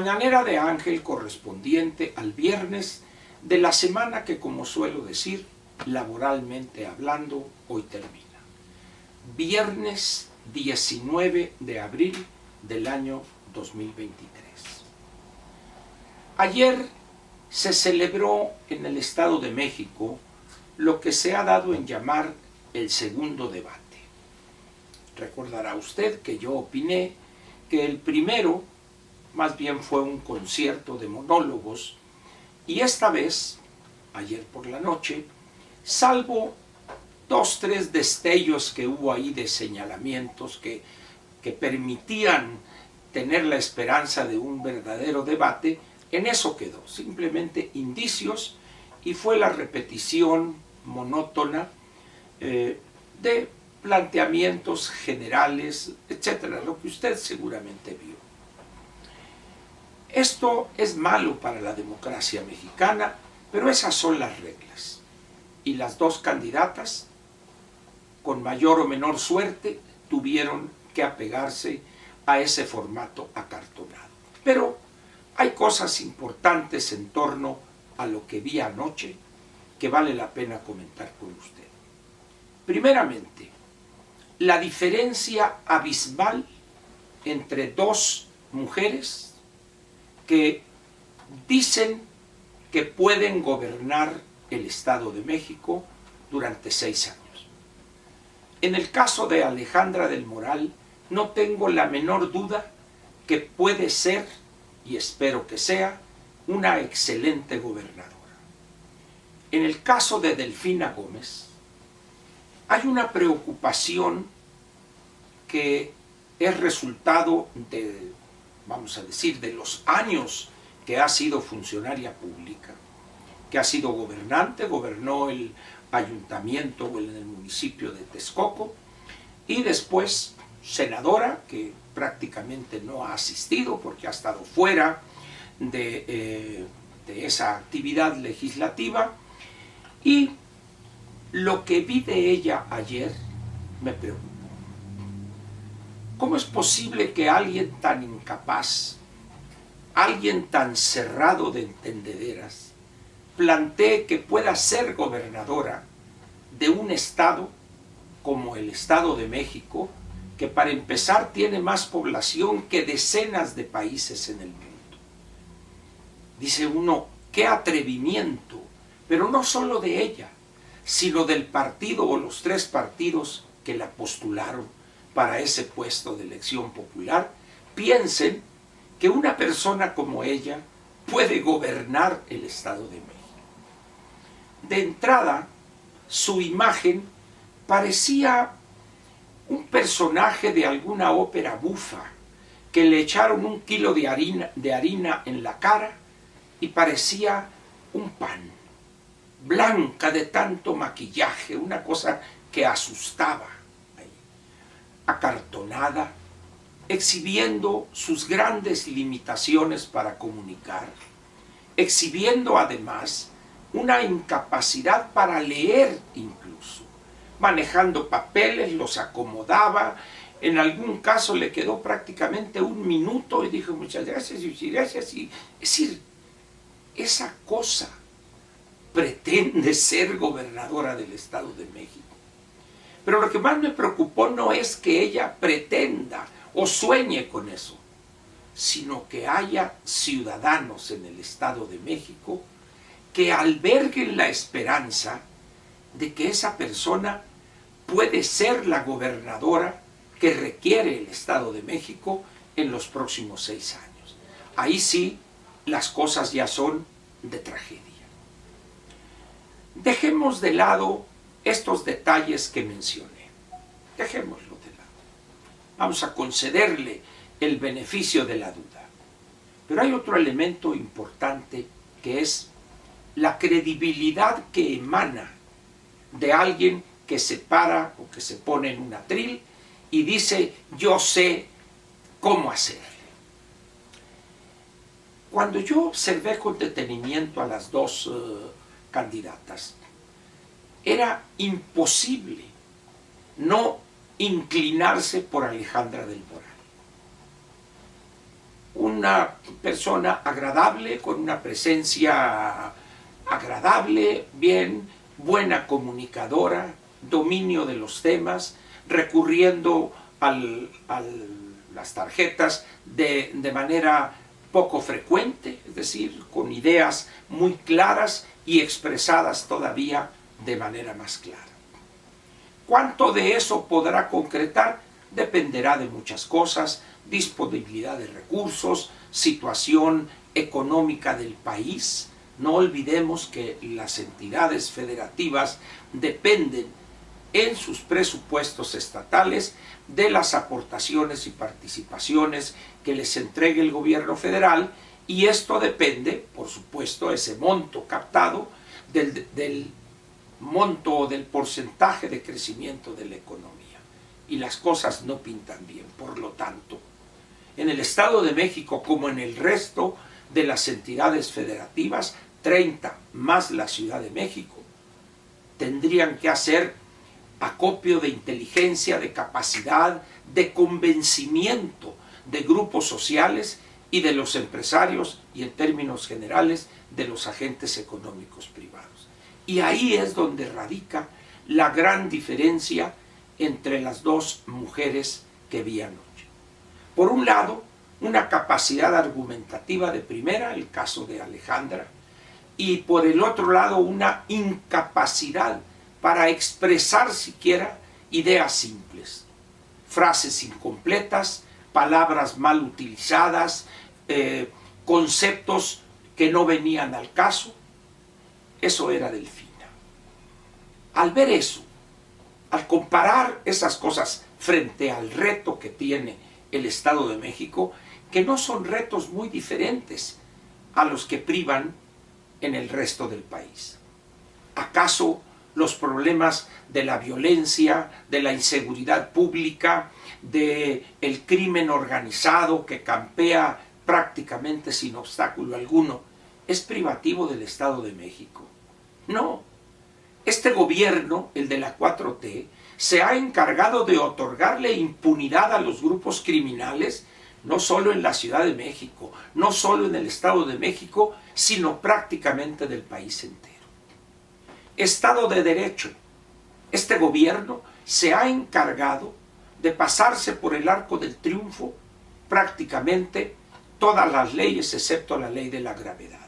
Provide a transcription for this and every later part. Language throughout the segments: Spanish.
mañanera de Ángel correspondiente al viernes de la semana que, como suelo decir, laboralmente hablando, hoy termina. Viernes 19 de abril del año 2023. Ayer se celebró en el Estado de México lo que se ha dado en llamar el segundo debate. Recordará usted que yo opiné que el primero más bien fue un concierto de monólogos y esta vez, ayer por la noche, salvo 2 o 3 destellos que hubo ahí de señalamientos que permitían tener la esperanza de un verdadero debate, en eso quedó, simplemente indicios, y fue la repetición monótona de planteamientos generales, etcétera, lo que usted seguramente vio. Esto es malo para la democracia mexicana, pero esas son las reglas. Y las dos candidatas, con mayor o menor suerte, tuvieron que apegarse a ese formato acartonado. Pero hay cosas importantes en torno a lo que vi anoche que vale la pena comentar con usted. Primeramente, la diferencia abismal entre dos mujeres que dicen que pueden gobernar el Estado de México durante 6 años. En el caso de Alejandra del Moral, no tengo la menor duda que puede ser, y espero que sea, una excelente gobernadora. En el caso de Delfina Gómez, hay una preocupación que es resultado de, vamos a decir, de los años que ha sido funcionaria pública, que ha sido gobernante, gobernó el ayuntamiento en el municipio de Texcoco, y después senadora, que prácticamente no ha asistido porque ha estado fuera de esa actividad legislativa, y lo que vi de ella ayer me preocupó. ¿Cómo es posible que alguien tan incapaz, alguien tan cerrado de entendederas, plantee que pueda ser gobernadora de un estado como el Estado de México, que para empezar tiene más población que decenas de países en el mundo? Dice uno, qué atrevimiento, pero no solo de ella, sino del partido o los 3 partidos que la postularon para ese puesto de elección popular, piensen que una persona como ella puede gobernar el Estado de México. De entrada, su imagen parecía un personaje de alguna ópera bufa, que le echaron 1 kilo de harina en la cara y parecía un pan, blanca de tanto maquillaje, una cosa que asustaba, acartonada, exhibiendo sus grandes limitaciones para comunicar, exhibiendo además una incapacidad para leer incluso, manejando papeles, los acomodaba, en algún caso le quedó prácticamente 1 minuto y dijo muchas gracias, y es decir, esa cosa pretende ser gobernadora del Estado de México. Pero lo que más me preocupó no es que ella pretenda o sueñe con eso, sino que haya ciudadanos en el Estado de México que alberguen la esperanza de que esa persona puede ser la gobernadora que requiere el Estado de México en los próximos 6 años. Ahí sí, las cosas ya son de tragedia. Dejemos de lado estos detalles que mencioné. Dejémoslo de lado. Vamos a concederle el beneficio de la duda. Pero hay otro elemento importante que es la credibilidad que emana de alguien que se para o que se pone en un atril y dice, yo sé cómo hacerle. Cuando yo observé con detenimiento a las 2 candidatas, era imposible no inclinarse por Alejandra del Moral. una persona agradable, con una presencia agradable, bien, buena comunicadora, dominio de los temas, recurriendo a las tarjetas de manera poco frecuente, es decir, con ideas muy claras y expresadas todavía de manera más clara. ¿Cuánto de eso podrá concretar? Dependerá de muchas cosas: disponibilidad de recursos, situación económica del país. No olvidemos que las entidades federativas dependen en sus presupuestos estatales de las aportaciones y participaciones que les entregue el gobierno federal, y esto depende, por supuesto, ese monto captado del monto o del porcentaje de crecimiento de la economía. Y las cosas no pintan bien. Por lo tanto, en el Estado de México, como en el resto de las entidades federativas, 30 más la Ciudad de México, tendrían que hacer acopio de inteligencia, de capacidad, de convencimiento de grupos sociales y de los empresarios, y en términos generales de los agentes económicos privados. Y ahí es donde radica la gran diferencia entre las dos mujeres que vi anoche. Por un lado, una capacidad argumentativa de primera, el caso de Alejandra, y por el otro lado una incapacidad para expresar siquiera ideas simples, frases incompletas, palabras mal utilizadas, conceptos que no venían al caso. Eso era Delfina. Al ver eso, al comparar esas cosas frente al reto que tiene el Estado de México, que no son retos muy diferentes a los que privan en el resto del país. ¿Acaso los problemas de la violencia, de la inseguridad pública, del crimen organizado que campea prácticamente sin obstáculo alguno, es privativo del Estado de México? No. Este gobierno, el de la 4T, se ha encargado de otorgarle impunidad a los grupos criminales, no solo en la Ciudad de México, no solo en el Estado de México, sino prácticamente del país entero. Estado de Derecho. Este gobierno se ha encargado de pasarse por el arco del triunfo prácticamente todas las leyes excepto la ley de la gravedad.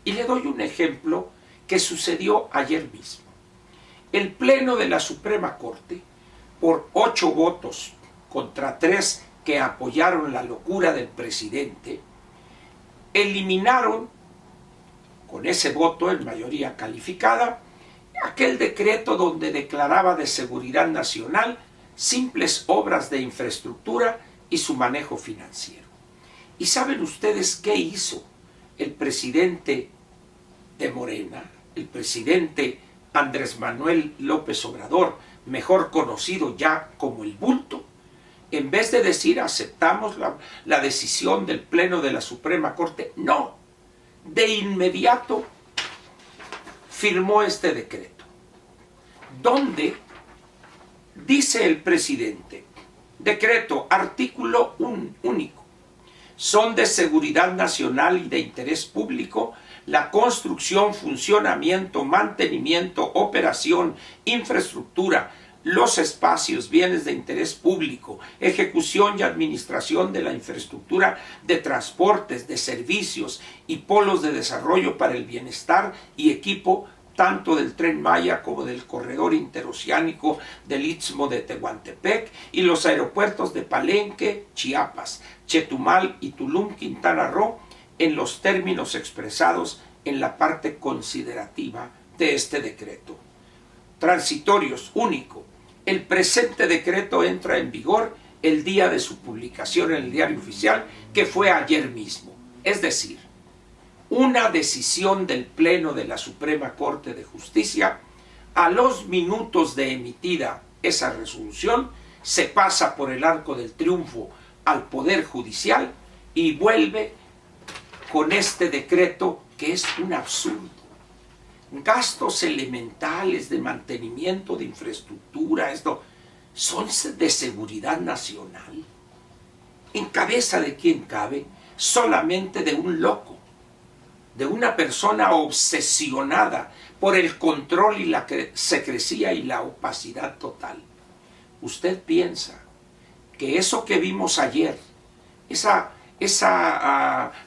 Y le doy un ejemplo que sucedió ayer mismo. El Pleno de la Suprema Corte, por 8 votos contra 3 que apoyaron la locura del presidente, eliminaron con ese voto en mayoría calificada aquel decreto donde declaraba de seguridad nacional simples obras de infraestructura y su manejo financiero. ¿Y saben ustedes qué hizo el presidente de Morena, el presidente Andrés Manuel López Obrador, mejor conocido ya como el Bulto? En vez de decir aceptamos la decisión del Pleno de la Suprema Corte, no, de inmediato firmó este decreto, donde dice el presidente: decreto, artículo único, son de seguridad nacional y de interés público la construcción, funcionamiento, mantenimiento, operación, infraestructura, los espacios, bienes de interés público, ejecución y administración de la infraestructura de transportes, de servicios y polos de desarrollo para el bienestar y equipo tanto del Tren Maya como del corredor interoceánico del Istmo de Tehuantepec y los aeropuertos de Palenque, Chiapas, Chetumal y Tulum, Quintana Roo, en los términos expresados en la parte considerativa de este decreto. Transitorios, único. El presente decreto entra en vigor el día de su publicación en el Diario Oficial, que fue ayer mismo. Es decir, una decisión del Pleno de la Suprema Corte de Justicia, a los minutos de emitida esa resolución, se pasa por el arco del triunfo al Poder Judicial y vuelve con este decreto que es un absurdo. Gastos elementales de mantenimiento de infraestructura, esto son de seguridad nacional. ¿En cabeza de quién cabe? solamente de un loco, de una persona obsesionada por el control y la secrecía y la opacidad total. ¿Usted piensa que eso que vimos ayer, esa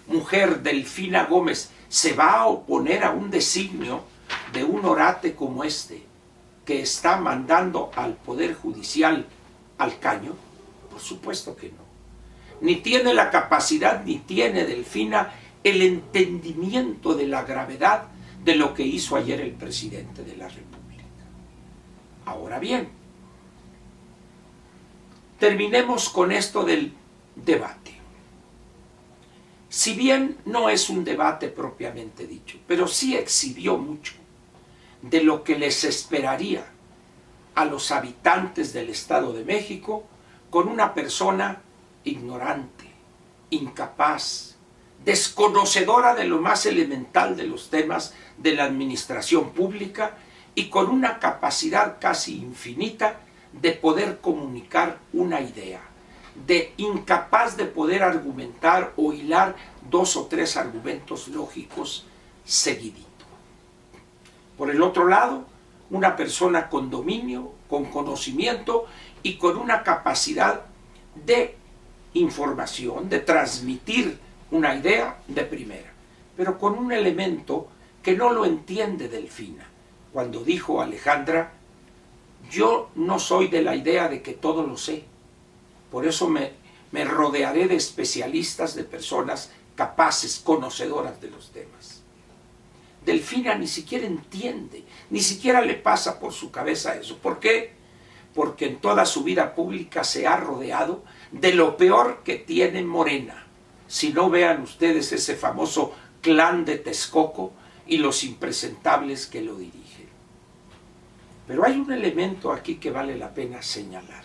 mujer Delfina Gómez, se va a oponer a un designio de un orate como este, que está mandando al Poder Judicial al caño? Por supuesto que no. Ni tiene la capacidad, ni tiene Delfina el entendimiento de la gravedad de lo que hizo ayer el presidente de la República. Ahora bien, terminemos con esto del debate. Si bien no es un debate propiamente dicho, pero sí exhibió mucho de lo que les esperaría a los habitantes del Estado de México con una persona ignorante, incapaz, desconocedora de lo más elemental de los temas de la administración pública y con una capacidad casi infinita de poder comunicar una idea, de incapaz de poder argumentar o hilar 2 o 3 argumentos lógicos seguidito. Por el otro lado, una persona con dominio, con conocimiento y con una capacidad de información, de transmitir una idea de primera, pero con un elemento que no lo entiende Delfina. Cuando dijo Alejandra, yo no soy de la idea de que todo lo sé, por eso me rodearé de especialistas, de personas capaces, conocedoras de los temas. Delfina ni siquiera entiende, ni siquiera le pasa por su cabeza eso. ¿Por qué? Porque en toda su vida pública se ha rodeado de lo peor que tiene Morena. Si no, vean ustedes ese famoso clan de Texcoco y los impresentables que lo dirigen. Pero hay un elemento aquí que vale la pena señalar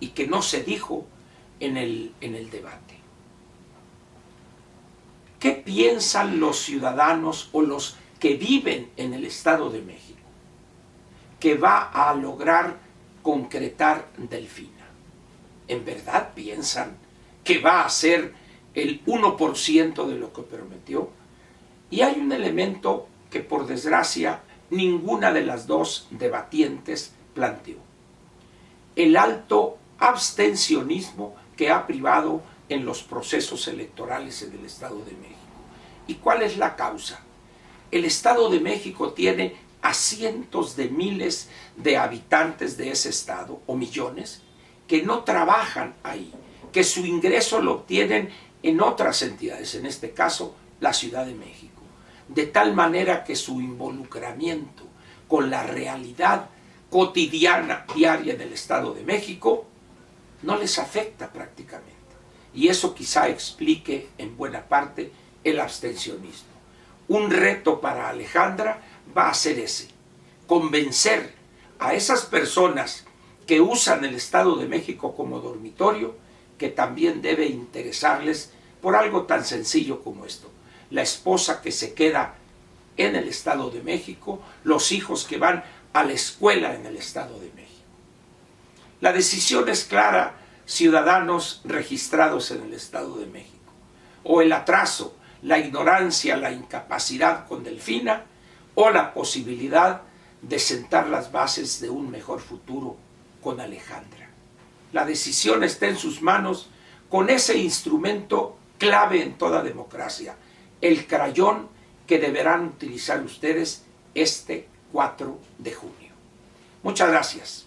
y que no se dijo en el debate. ¿Qué piensan los ciudadanos o los que viven en el Estado de México que va a lograr concretar Delfina? ¿En verdad piensan que va a ser el 1% de lo que prometió? Y hay un elemento que, por desgracia, ninguna de las dos debatientes planteó: el alto abstencionismo que ha privado en los procesos electorales en el Estado de México. ¿Y cuál es la causa? El Estado de México tiene a cientos de miles de habitantes de ese estado, o millones, que no trabajan ahí, que su ingreso lo obtienen en otras entidades, en este caso la Ciudad de México, de tal manera que su involucramiento con la realidad cotidiana, diaria del Estado de México, no les afecta prácticamente. Y eso quizá explique en buena parte el abstencionismo. Un reto para Alejandra va a ser ese: convencer a esas personas que usan el Estado de México como dormitorio, que también debe interesarles por algo tan sencillo como esto: la esposa que se queda en el Estado de México, los hijos que van a la escuela en el Estado de México. La decisión es clara, ciudadanos registrados en el Estado de México. O el atraso, la ignorancia, la incapacidad con Delfina, o la posibilidad de sentar las bases de un mejor futuro con Alejandra. La decisión está en sus manos con ese instrumento clave en toda democracia, el crayón que deberán utilizar ustedes este 4 de junio. Muchas gracias.